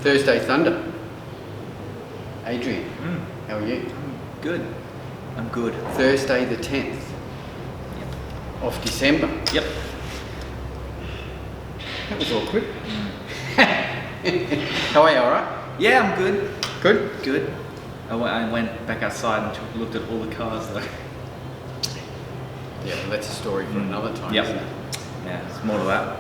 Thursday Thunder. Adrian, how are you? Good. I'm good. Thursday the 10th of December. Yep. That was awkward. How are you, alright? Yeah, I'm good. Good? Good. I went back outside and looked at all the cars though. Yeah, well, that's a story for another time, Yep. isn't it? Yeah, it's more to that.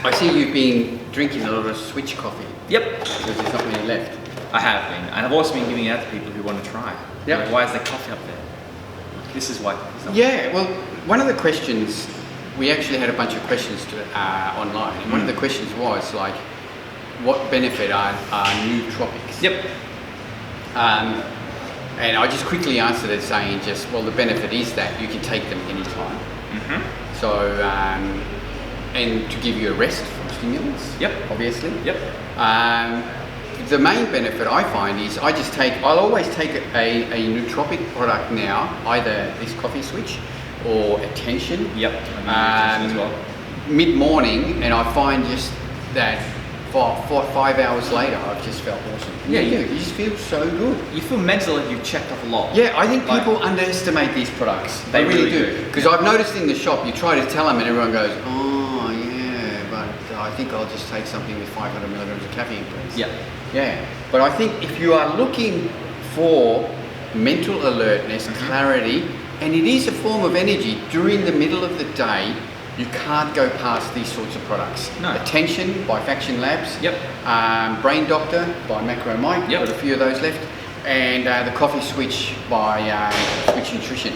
I see you've been drinking a lot of Switch coffee. Yep. Because there's not many left. I have been. And I've also been giving it out to people who want to try. Yep. Like, why is there coffee up there? This is why. Yeah, well, one of the questions, we actually had a bunch of questions online, and one of the questions was like, what benefit are nootropics? Yep. And I just quickly answered it saying well, the benefit is that you can take them anytime. So, and to give you a rest from stimulants. Yep. Obviously. Yep. The main benefit I find is I'll always take a nootropic product now, either this coffee switch or Attention. Yep. As well. Mid-morning, and I find just that 5 hours later, I've just felt awesome. Yeah, you just feel so good. You feel mentally you've checked off a lot. Yeah, I think people underestimate these products. They really do. Because I've noticed in the shop, you try to tell them and everyone goes, oh yeah, but I think I'll just take something with 500 milligrams of caffeine, please. Yeah. Yeah, but I think if you are looking for mental alertness, clarity, and it is a form of energy during the middle of the day, you can't go past these sorts of products. No. Attention by Faction Labs. Yep. Brain Doctor by Macro Mike. Yep. Got a few of those left. And the Coffee Switch by Switch Nutrition.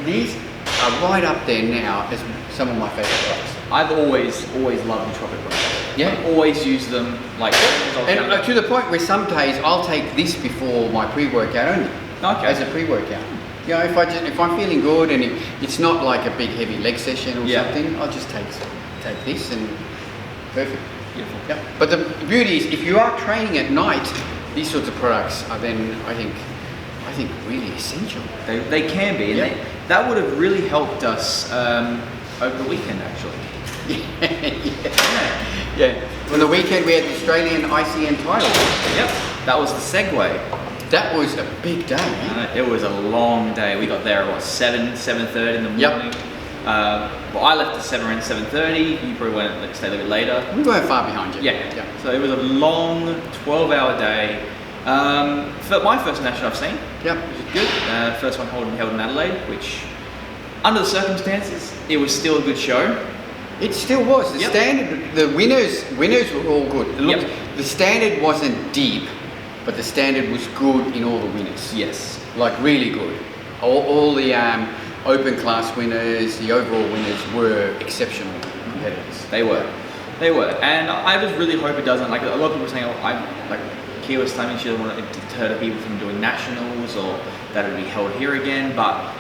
These are right up there now as some of my favourite products. I've always loved nootropic products. Yeah. I've always used them like. And to the point where some days I'll take this before my pre-workout only. Okay. As a pre-workout. You know, if I'm feeling good and it's not like a big heavy leg session or something, I'll just take this and perfect. Beautiful. Yep. But the beauty is, if you are training at night, these sorts of products are then I think really essential. They can be, and that would have really helped us over the weekend actually. Yeah. On the weekend we had the Australian ICN title. Yep. That was the segue. That was a big day, man. It was a long day. We got there at 7:30 in the morning. Yep. Well, I left at 7:30. You probably went stay a little bit later. We weren't far behind you. Yeah. So it was a long 12-hour day. For my first national I've seen. Yep. Which is good. First one held in Adelaide, which under the circumstances, it was still a good show. It still was. The standard, the winners were all good. The standard wasn't deep, but the standard was good in all the winners. Yes. Like really good. All the open class winners, the overall winners were exceptional competitors. They were. And I just really hope it doesn't, like a lot of people were saying, like Kia was telling me she didn't want to deter the people from doing nationals or that it would be held here again, but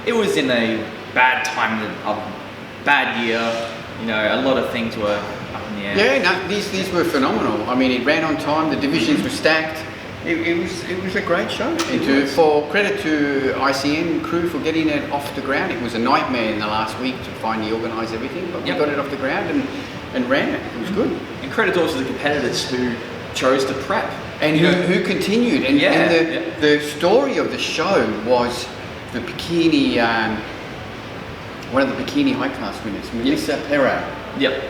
it was in a bad time, a bad year. You know, a lot of things were up in the air. Yeah, no, these were phenomenal. I mean, it ran on time. The divisions were stacked. It was a great show. And for credit to ICN crew for getting it off the ground. It was a nightmare in the last week to finally organise everything, but we got it off the ground and ran it. It was good. And credit also to the competitors who chose to prep and who continued. And, the story of the show was the bikini. One of the bikini high class winners, Melissa Perra,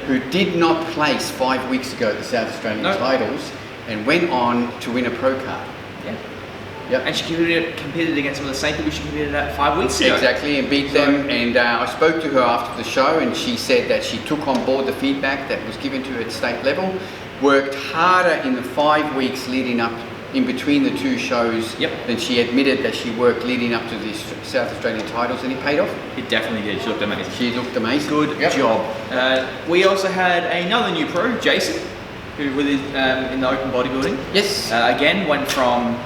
who did not place 5 weeks ago at the South Australian titles and went on to win a pro card. Yeah. And she competed against some of the same people she competed at 5 weeks ago. Exactly, and beat them. And I spoke to her after the show, and she said that she took on board the feedback that was given to her at state level, worked harder in the 5 weeks leading up in between the two shows than she admitted that she worked leading up to the South Australian titles, and it paid off. It definitely did. She looked amazing. Good job. We also had another new pro, Jason, who was in the open bodybuilding. Yes. Again, went from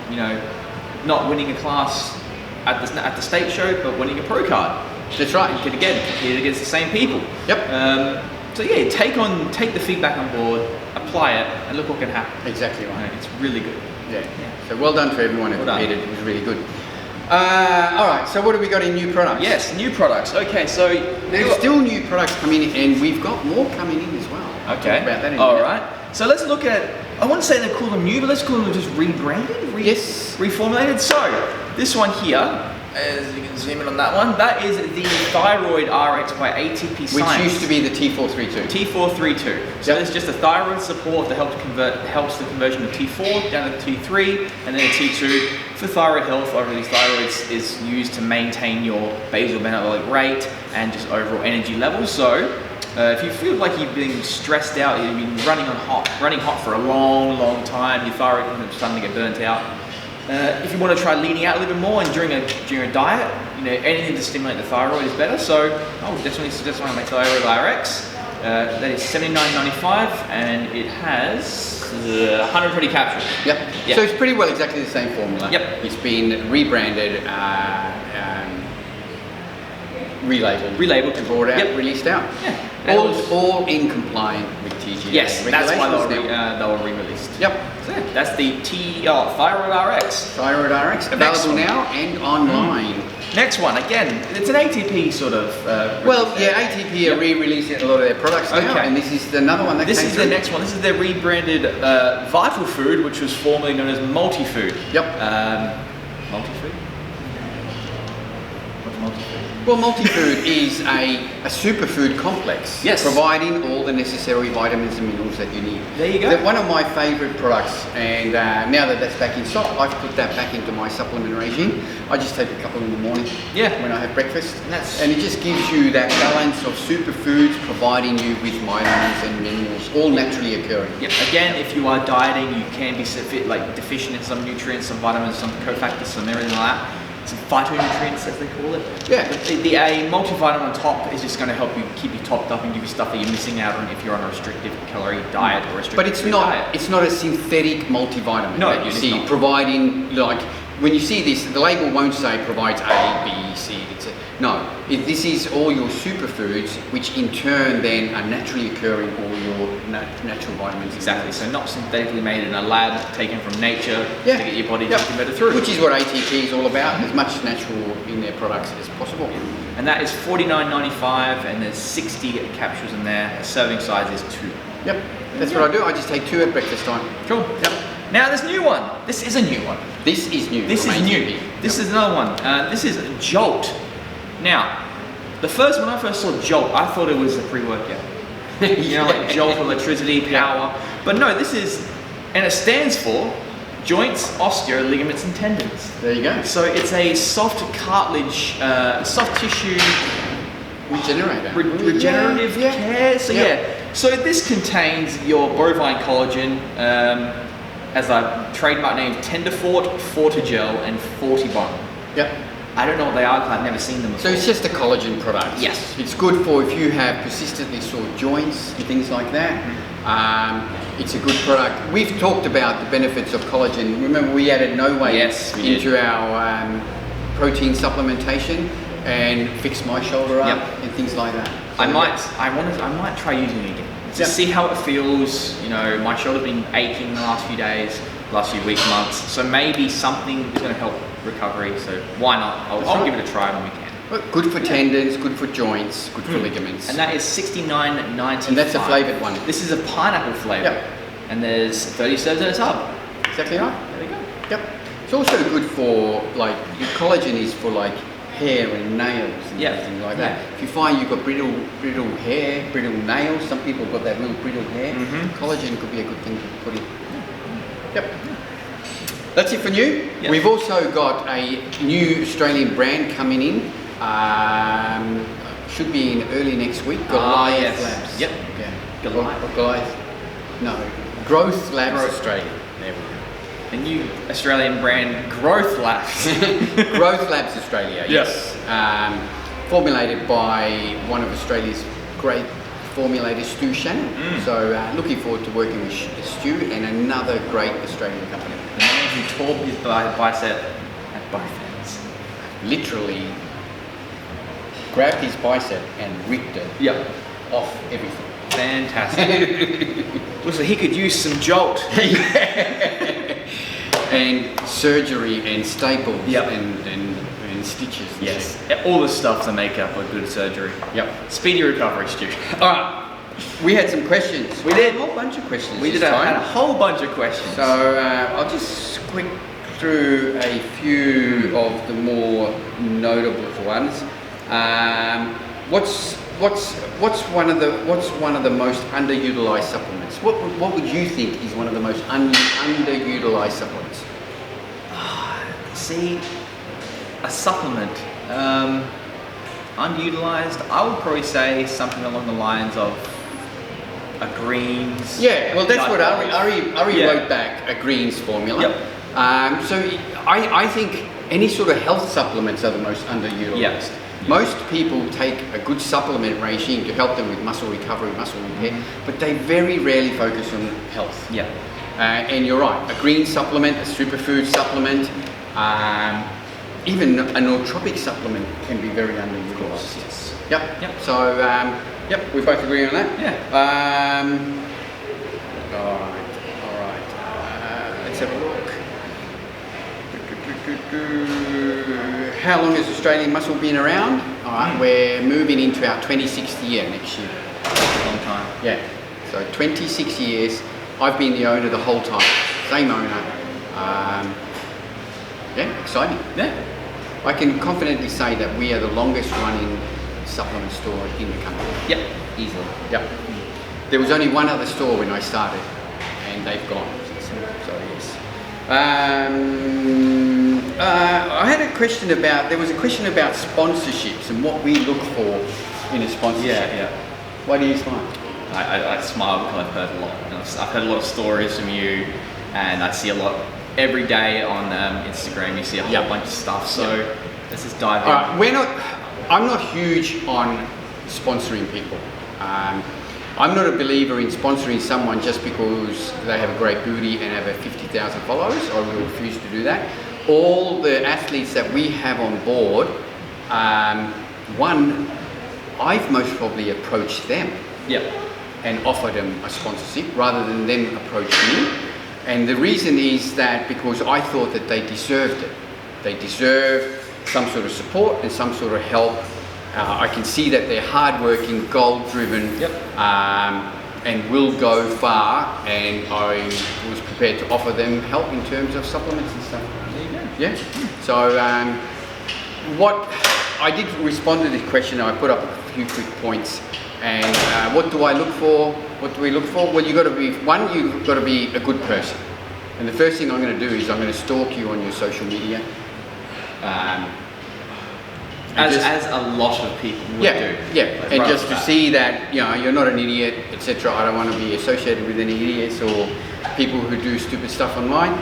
not winning a class at the state show, but winning a pro card. That's right. Competed against the same people. Yep. So yeah, take the feedback on board, apply it, and look what can happen. Exactly right. It's really good. Yeah. So well done to everyone who competed. It was really good. All right. So what have we got in new products? Yes, new products. Okay, so there's still new products coming in, and we've got more coming in as well. Okay. Talk about that in a All minute. right. So let's look at I wouldn't say they call them new, but let's call them just rebranded, reformulated. So this one here, as you can zoom in on that one, that is the Thyroid RX by ATP Science. Which used to be the T432. T432. So there's just a thyroid support that helps the conversion of T4 down to T3, and then a T2 for thyroid health. Over these thyroids is used to maintain your basal metabolic rate and just overall energy levels. So if you feel like you've been stressed out, you've been running hot for a long time, your thyroid is starting to get burnt out. If you want to try leaning out a little bit more and during a diet, anything to stimulate the thyroid is better. So I would definitely suggest one of my Thyroid RX. That is $79.95 and it has 120 capsules. Yep. So it's pretty well exactly the same formula. Yep. It's been rebranded, relabeled, and brought out, released out. Yeah. All in compliant with TGA. Yes, that's why they were re-released. Yep. So that's the Thyroid RX. Thyroid RX, available now and online. Next one, again, it's an ATP sort of... ATP are re-releasing a lot of their products now, and this is another one that This is the next one. This is their rebranded Vital Food, which was formerly known as Multifood. Yep. Multifood? What's Multifood? Well, Multifood is a superfood complex, providing all the necessary vitamins and minerals that you need. There you go. One of my favourite products, and now that that's back in stock, I've put that back into my supplement regime. I just take a couple in the morning when I have breakfast, and it just gives you that balance of superfoods, providing you with vitamins and minerals, all naturally occurring. Yep. Again, if you are dieting, you can be deficient in some nutrients, some vitamins, some cofactors, some everything like that. Some phytonutrients, as they call it. Yeah. A multivitamin on top is just going to help you keep you topped up and give you stuff that you're missing out on if you're on a restrictive calorie diet or restrictive diet. It's not a synthetic multivitamin that you see providing, like, when you see this, the label won't say provides A, B, C, etc. No, this is all your superfoods, which in turn then are naturally occurring all your natural vitamins. Exactly, so not synthetically made in a lab, taken from nature to get your body to convert it through. Which is what ATP is all about, as much natural in their products as possible. And that is $49.95 and there's 60 capsules in there. A serving size is 2. Yep, that's what I do. I just take 2 at breakfast time. Cool. Yep. Now this new one. This is a new one. This is new. This is new. This is another one. This is Jolt. Now, when I first saw Jolt, I thought it was a pre-workout. Like Jolt, electricity, power. But no, this is, and it stands for joints, osteo, ligaments, and tendons. There you go. So it's a soft cartilage, soft tissue regenerator. Regenerative care. So so this contains your bovine collagen, as a trademark name, Tenderfort, Fortigel, and Fortibond. Yep. I don't know what they are because I've never seen them before. So it's just a collagen product. Yes. It's good for if you have persistently sore joints and things like that. It's a good product. We've talked about the benefits of collagen. Remember, we added no weight into our protein supplementation and fixed my shoulder up and things like that. So I might try using it again. To see how it feels. My shoulder's been aching the last few days, last few weeks, months. So maybe something is going to help recovery. So why not? I'll give it a try when we can. Well, good for tendons, good for joints, good for ligaments. And that is $69.95. And that's a flavoured one. This is a pineapple flavour. Yep. And there's 30 serves in a tub. Exactly right. There we go. Yep. It's also good for, like, your collagen is for, like, hair and nails and things like that. If you find you've got brittle hair, brittle nails, some people have got that little brittle hair, collagen could be a good thing to put in. Yep. That's it for new. Yep. We've also got a new Australian brand coming in. Should be in early next week. Goliath Labs. Yep. Yeah. Goliath. No. Growth Labs Australia. There we go. A new Australian brand, Growth Labs. Growth Labs Australia, yes. Formulated by one of Australia's great formulators, Stu Shannon. So looking forward to working with Stu and another great Australian company. The man who tore his bicep at both ends. Literally grabbed his bicep and ripped it off everything. Fantastic. Looks like he could use some Jolt. And surgery and staples and stitches. And all the stuff to make up a good surgery. Yep. Speedy recovery, Stu. Alright. We had some questions. We did. A whole bunch of questions. We did had a whole bunch of questions. So I'll just quick through a few of the more notable ones. What's one of the most underutilized supplements? What would you think is one of the most underutilized supplements? See, a supplement underutilized. I would probably say something along the lines of a greens. Yeah, well, that's what Ari wrote back, a greens formula. Yep. So I think any sort of health supplements are the most underutilized. Yep. Most people take a good supplement regime to help them with muscle recovery, muscle repair, but they very rarely focus on health. Yeah. And you're right, a green supplement, a superfood supplement, even a nootropic supplement can be very underutilized. Yes. Yep. So, we both agree on that? Yeah. All right. Let's have a look. How long has Australian Muscle been around? All right, we're moving into our 26th year next year. Long time. Yeah. So 26 years. I've been the owner the whole time. Same owner. Exciting. Yeah. I can confidently say that we are the longest running supplement store in the country. Yep. Easily. Yep. There was only one other store when I started, and they've gone. So yes. I had a question about. There was a question about sponsorships and what we look for in a sponsorship. Yeah. Why do you smile? I smile because I've heard a lot. I've heard a lot of stories from you, and I see a lot every day on Instagram. You see a whole bunch of stuff. So let's just dive in. I'm not huge on sponsoring people. I'm not a believer in sponsoring someone just because they have a great booty and have 50,000 followers. I will refuse to do that. All the athletes that we have on board, I've most probably approached them and offered them a sponsorship rather than them approach me. And the reason is that because I thought that they deserved it. They deserve some sort of support and some sort of help. I can see that they're hardworking, goal-driven, and will go far. And I was prepared to offer them help in terms of supplements and stuff. There you go. Yeah. So what I did respond to this question. I put up a few quick points. And what do I look for? What do we look for? Well, you've got to be a good person. And the first thing I'm going to do is I'm going to stalk you on your social media. As a lot of people would do. Yeah, like and just to see that you're not an idiot, etc. I don't want to be associated with any idiots or people who do stupid stuff online.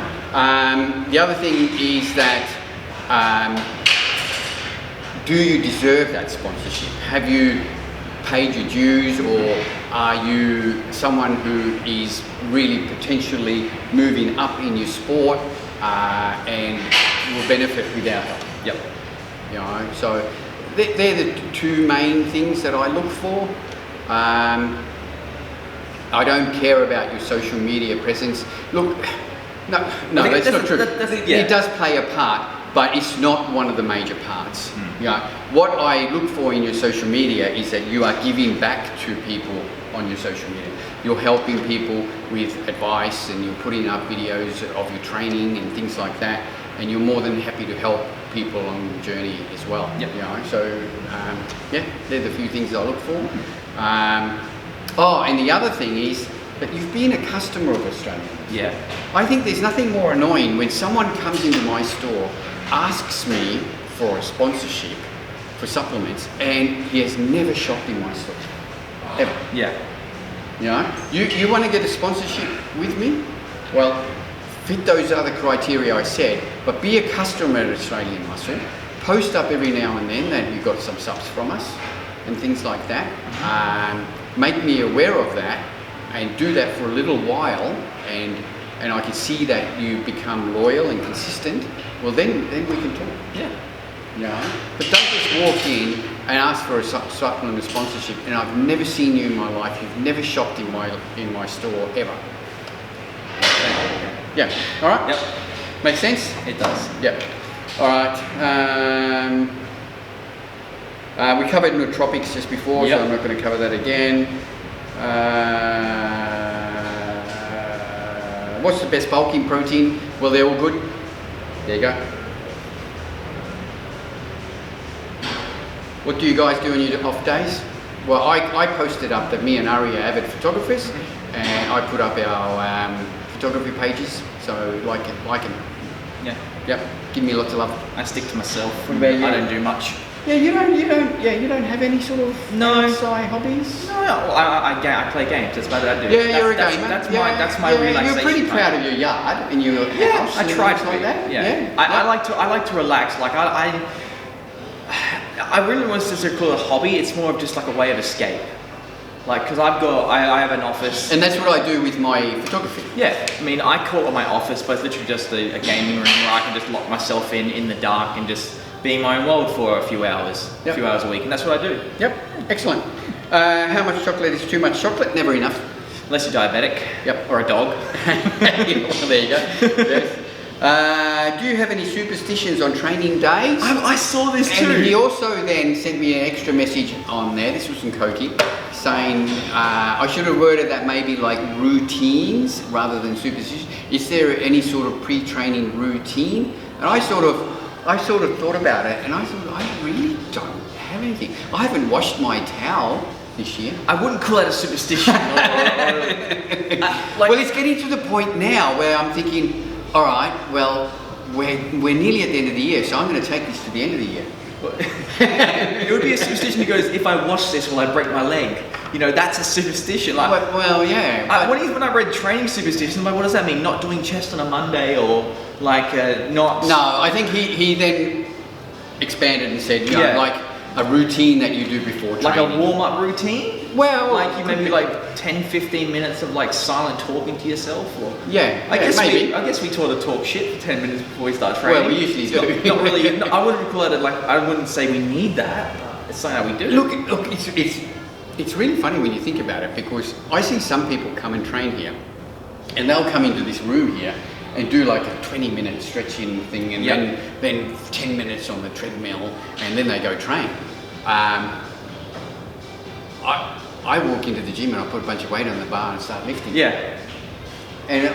The other thing is that do you deserve that sponsorship? Have you paid your dues, or are you someone who is really potentially moving up in your sport and will benefit with our help? Yep. So they're the two main things that I look for. I don't care about your social media presence. Look, no, that's not true. It does play a part, but it's not one of the major parts. What I look for in your social media is that you are giving back to people on your social media. You're helping people with advice, and you're putting up videos of your training and things like that, and you're more than happy to help people on the journey as well. They're the few things I look for. And the other thing is that you've been a customer of Australian. Yeah. I think there's nothing more annoying when someone comes into my store, asks me for a sponsorship for supplements, and he has never shopped in my store. Ever. Yeah. You want to get a sponsorship with me? Well, fit those other criteria I said, but be a customer at Australian Muscle. Post up every now and then that you got some subs from us and things like that. Make me aware of that, and do that for a little while, and I can see that you become loyal and consistent. Well, then we can talk. But don't just walk in and ask for a supplement sponsorship, and I've never seen you in my life. You've never shopped in my store ever. All right. Yep. Make sense? It does. Yep. All right. We covered nootropics just before, so I'm not going to cover that again. What's the best bulking protein? Well, they're all good. There you go. What do you guys do on your off days? Well, I posted up that me and Ari are avid photographers, and I put up our photography pages. So like it. Yeah. Yep. Give me lots of love. I stick to myself. What about you? I don't do much. Yeah, you don't have any sort of side hobbies. No, I play games. That's about what I do. Yeah, you're a gamer. That's my relaxation. You're pretty proud of your yard and your house. I try to like that. Yeah. I like to relax. Like I really want to call it a hobby. It's more of just like a way of escape. Like, because I have an office. And that's what I do with my photography. Yeah, I mean, I call it my office, but it's literally just a gaming room where I can just lock myself in the dark and just be in my own world for a few hours, a few hours a week, and that's what I do. Yep, excellent. How much chocolate is too much chocolate? Never enough. Unless you're diabetic. Yep. Or a dog. Well, there you go. Yes. Do you have any superstitions on training days? I saw this too. And he also then sent me an extra message on there, this was from Koki, saying I should have worded that maybe like routines rather than superstitions. Is there any sort of pre-training routine? And I sort of thought about it, and I thought, I really don't have anything. I haven't washed my towel this year. I wouldn't call that a superstition. Well, it's getting to the point now where I'm thinking, all right, well, we're nearly at the end of the year, so I'm going to take this to the end of the year. It would be a superstition because if I wash this, will I break my leg? You know, that's a superstition. Like, well, yeah. When I read training superstitions, I'm like, what does that mean? Not doing chest on a Monday, or like not? No, I think he then expanded and said, you know, like a routine that you do before training. Like a warm-up routine? Well, like you maybe like 10-15 minutes of like silent talking to yourself, or I guess we talk shit for 10 minutes before we start training. Well, we usually do. Not really. No, I wouldn't call it I wouldn't say we need that. It's something that we do. Look, it's really funny when you think about it, because I see some people come and train here, and they'll come into this room here and do like a 20-minute stretching thing, and then 10 minutes on the treadmill, and then they go train. I walk into the gym and I put a bunch of weight on the bar and start lifting. Yeah. And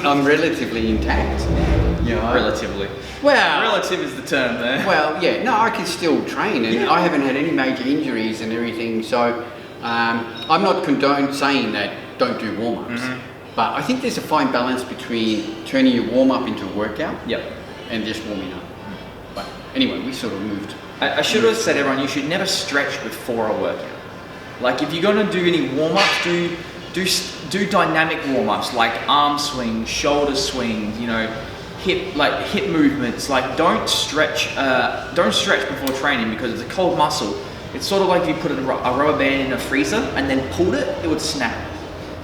I'm relatively intact. You know, relatively. Well, relative is the term there. Well, yeah. No, I can still train, and I haven't had any major injuries and everything. So I'm not saying that don't do warm-ups. Mm-hmm. But I think there's a fine balance between turning your warm-up into a workout and just warming up. But anyway, we sort of moved. I should have said, everyone, you should never stretch before a workout. Like, if you're going to do any warm-ups, do dynamic warm-ups, like arm swings, shoulder swings, you know, hip movements. Like, don't stretch before training, because it's a cold muscle. It's sort of like if you put a rubber band in a freezer and then pulled it, it would snap.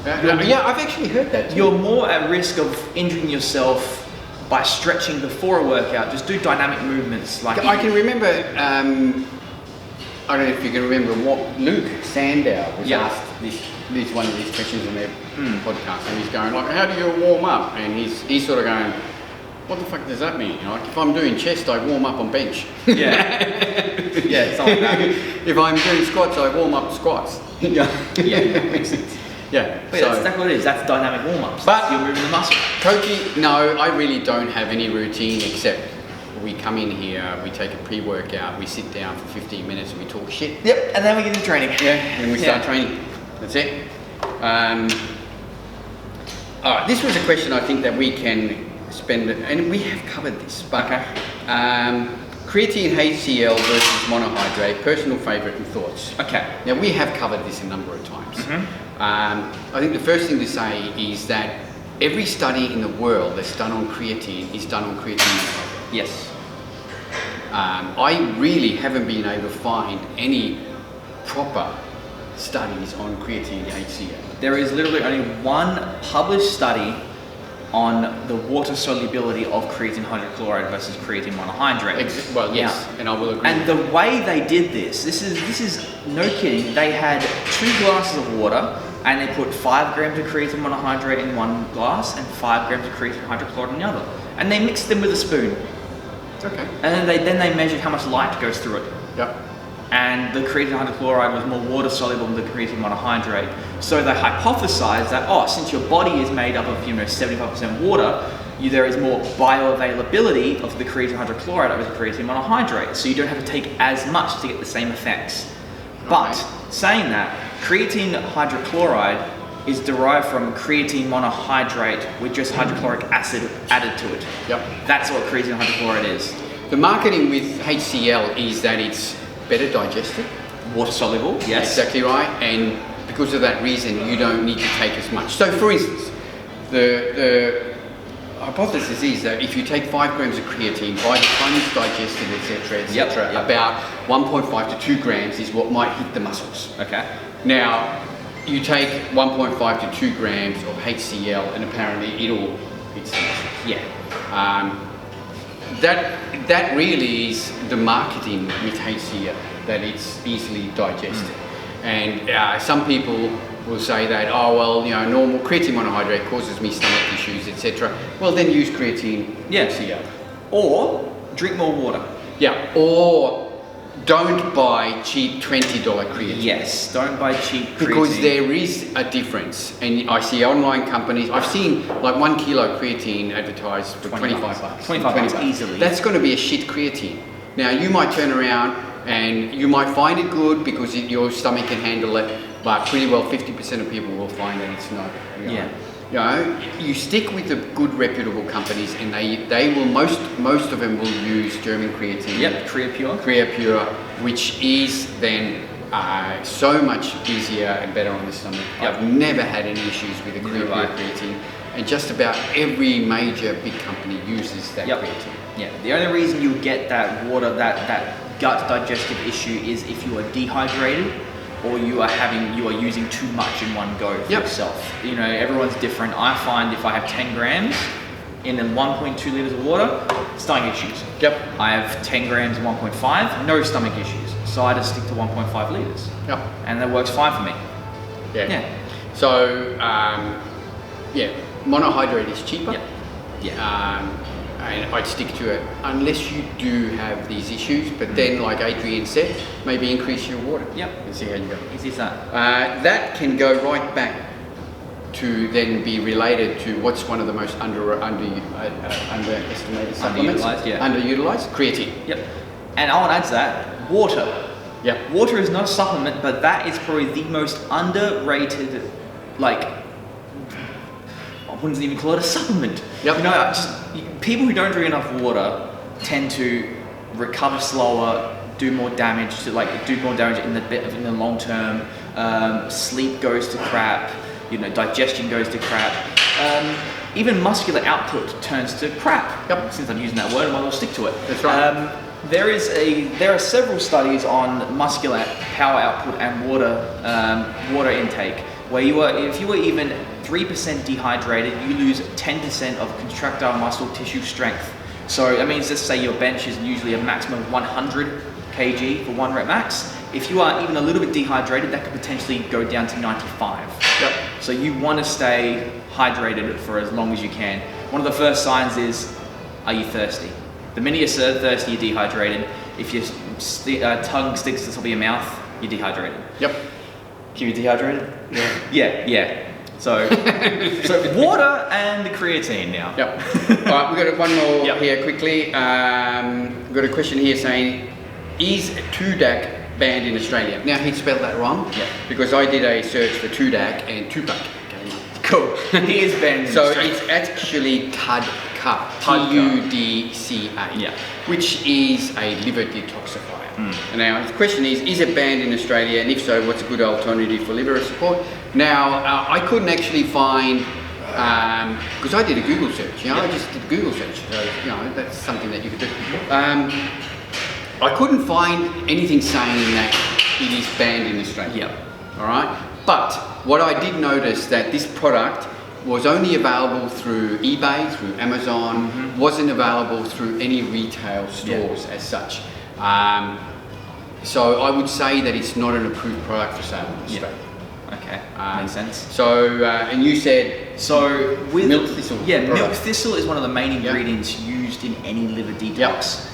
Yeah, I've actually heard that too. You're more at risk of injuring yourself by stretching before a workout. Just do dynamic movements. Like, I can remember, I don't know if you can remember what Luke Sandow was asked this one of these questions on their podcast, and he's going like, how do you warm up? And he's sort of going, what the fuck does that mean? Like, if I'm doing chest, I warm up on bench. Yeah, something like that. If I'm doing squats, I warm up squats. Yeah, makes sense. Yeah, but that's exactly what it is. That's dynamic warm-ups. But you're moving the muscle. Koki, no, I really don't have any routine, except we come in here, we take a pre-workout, we sit down for 15 minutes and we talk shit. Yep, and then we get into training. Yeah, and we start training. That's it. All right, this was a question I think that we can spend, and we have covered this, but creatine HCl versus monohydrate, personal favourite and thoughts. Okay. Now, we have covered this a number of times. Mm-hmm. I think the first thing to say is that every study in the world that's done on creatine is done on creatine. Yes. I really haven't been able to find any proper studies on creatine HCl. There is literally only one published study on the water solubility of creatine hydrochloride versus creatine monohydrate. Well, yes, and I will agree. And the way they did this is no kidding. They had 2 glasses of water, and they put 5 grams of creatine monohydrate in one glass and 5 grams of creatine hydrochloride in the other, and they mixed them with a spoon. Okay. And then they measured how much light goes through it. Yep. and the creatine hydrochloride was more water soluble than the creatine monohydrate. So they hypothesized that, since your body is made up of 75% water, there is more bioavailability of the creatine hydrochloride over the creatine monohydrate. So you don't have to take as much to get the same effects. But saying that, creatine hydrochloride is derived from creatine monohydrate with just hydrochloric acid added to it. Yep. That's what creatine hydrochloride is. The marketing with HCl is that it's better digested. Water soluble, yes. Exactly right. And because of that reason, you don't need to take as much. So for instance, the hypothesis is that if you take 5 grams of creatine, by the time it's digested, etc., about 1.5 to 2 grams is what might hit the muscles. Okay. Now, you take 1.5 to 2 grams of HCl and apparently it all hits the muscles. Yeah. That really is the marketing with HCl, that it's easily digested. And some people will say that, normal creatine monohydrate causes me stomach issues, etc. Well, then use creatine HCl. Or drink more water. Yeah, or don't buy cheap $20 creatine. Yes, don't buy cheap creatine. Because there is a difference. And I see online companies, I've seen like 1 kilo creatine advertised for 25 bucks. 25 bucks easily. That's going to be a shit creatine. Now you might turn around and you might find it good because your stomach can handle it, but pretty well 50% of people will find that it's not. You stick with the good reputable companies, and they will most of them will use German creatine. Yep, Creapure. Creapure, which is then so much easier and better on the stomach. Yep. I've never had any issues with the Creapure creatine, and just about every major big company uses that creatine. Yeah, the only reason you get that water, that gut digestive issue is if you are dehydrated, or you are using too much in one go for yourself. Everyone's different. I find if I have 10 grams in 1.2 liters of water, stomach issues. Yep. I have 10 grams in 1.5, no stomach issues. So I just stick to 1.5 liters. Yep. And that works fine for me. Yeah. So, monohydrate is cheaper. Yep. Yeah. And I'd stick to it unless you do have these issues, but then like Adrian said, maybe increase your water. Yep. And see how you go. Easy as that. That can go right back to then be related to what's one of the most underestimated supplements. Underutilized, creatine. Yep. And I want to add to that, water. Yeah. Water is not a supplement, but that is probably the most underrated, I wouldn't even call it a supplement. Yep. People who don't drink enough water tend to recover slower, do more damage in the long term. Sleep goes to crap. Digestion goes to crap. Even muscular output turns to crap. Yep. Since I'm using that word, I might as well stick to it. That's right. There are several studies on muscular power output and water intake, where if you were even 3% dehydrated, you lose 10% of contractile muscle tissue strength. So that means, let's say your bench is usually a maximum of 100 kg for 1 rep max. If you are even a little bit dehydrated, that could potentially go down to 95. Yep. So you want to stay hydrated for as long as you can. One of the first signs is, are you thirsty? The minute you're thirsty, you're dehydrated. If your tongue sticks to the top of your mouth, you're dehydrated. Yep. Can you be dehydrated? Yeah. So water and the creatine now. Yep. All right, we've got one more here quickly. We've got a question here saying, is Tudac banned in Australia? Now he spelled that wrong. Yeah. Because I did a search for Tudac and Tupac came up. Cool. He is banned in So Australia. it's actually Tudca, Tudca, which is a liver detoxifier. And now the question is it banned in Australia, and if so, what's a good alternative for liver support? Now, I couldn't actually find, because I did a Google search, I just did a Google search, so, that's something that you could do. I couldn't find anything saying that it is banned in Australia. All right, but what I did notice that this product was only available through eBay, through Amazon, wasn't available through any retail stores as such. So I would say that it's not an approved product for sale in Australia. Okay, makes sense. So, and you said with milk thistle. Milk thistle is one of the main ingredients used in any liver detox.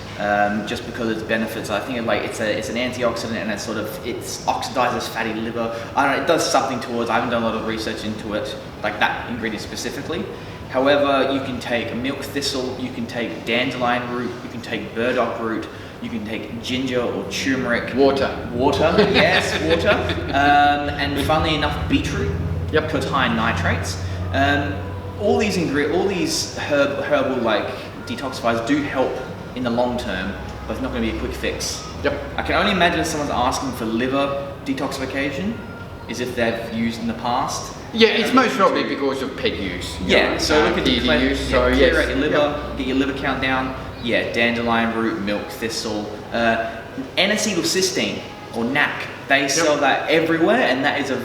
just because of its benefits. I think it's an antioxidant, and it oxidizes fatty liver. I don't know, it does something towards. I haven't done a lot of research into it, like that ingredient specifically. However, you can take milk thistle, you can take dandelion root, you can take burdock root, you can take ginger or turmeric. Water, yes, water. And funnily enough, beetroot, because high in nitrates. All these herbal like detoxifiers do help in the long term, but it's not going to be a quick fix. I can only imagine if someone's asking for liver detoxification is if they've used in the past. Yeah, it's most probably because of peg use. So look at clear use. So clear out your liver, get your liver count down. Yeah, dandelion root, milk thistle, N-acetylcysteine or NAC. They sell that everywhere, and that is a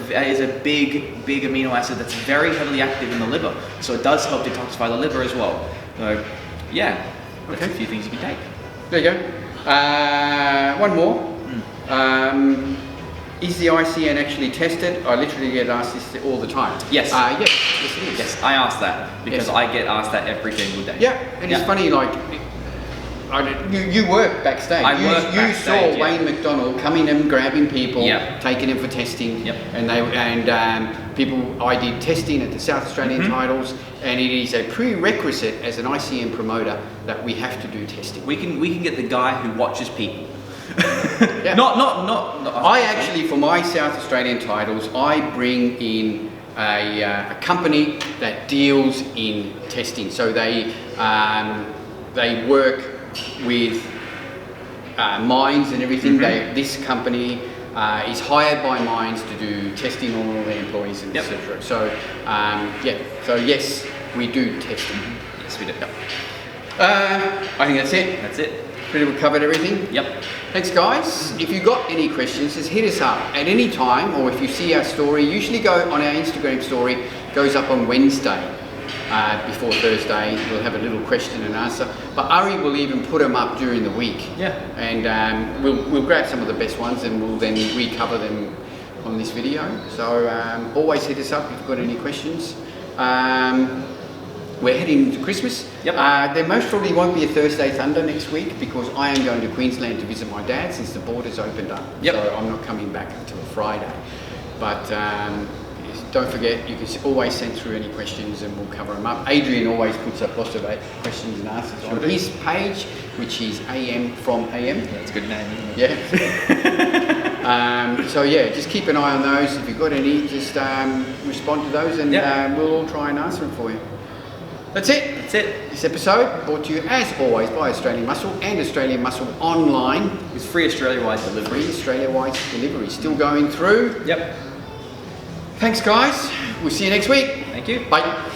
big amino acid that's very heavily active in the liver. So it does help detoxify the liver as well. So yeah, that's a few things you can take. There you go. One more. Is the ICN actually tested? I literally get asked this all the time. Yes. Yes, it is. Yes, I ask that because I get asked that every single day. Yeah, and it's funny, like, you work backstage. You saw Wayne McDonald coming and grabbing people, taking them for testing, people. I did testing at the South Australian titles, and it is a prerequisite as an ICN promoter that we have to do testing. We can get the guy who watches people. Not. I actually, for my South Australian titles, I bring in a company that deals in testing. So they work with mines and everything. This company is hired by mines to do testing on all their employees and etc. So so yes, we do testing. Yes, we do. I think that's it. That's it. Pretty well covered everything. Thanks, guys. If you've got any questions, just hit us up at any time, or if you see our story, usually go on our Instagram story, goes up on Wednesday before Thursday. We'll have a little question and answer. But Ari will even put them up during the week. And we'll grab some of the best ones and we'll then recover them on this video. So always hit us up if you've got any questions. We're heading to Christmas. There most probably won't be a Thursday Thunder next week because I am going to Queensland to visit my dad since the borders opened up. So I'm not coming back until Friday. But don't forget, you can always send through any questions and we'll cover them up. Adrian always puts up lots of questions and answers on his page, which is AM from AM. That's a good name, isn't it? So just keep an eye on those. If you've got any, just respond to those and we'll all try and answer them for you. That's it. This episode brought to you, as always, by Australian Muscle and Australian Muscle Online. With free Australia-wide delivery. Still going through. Thanks, guys. We'll see you next week. Thank you. Bye.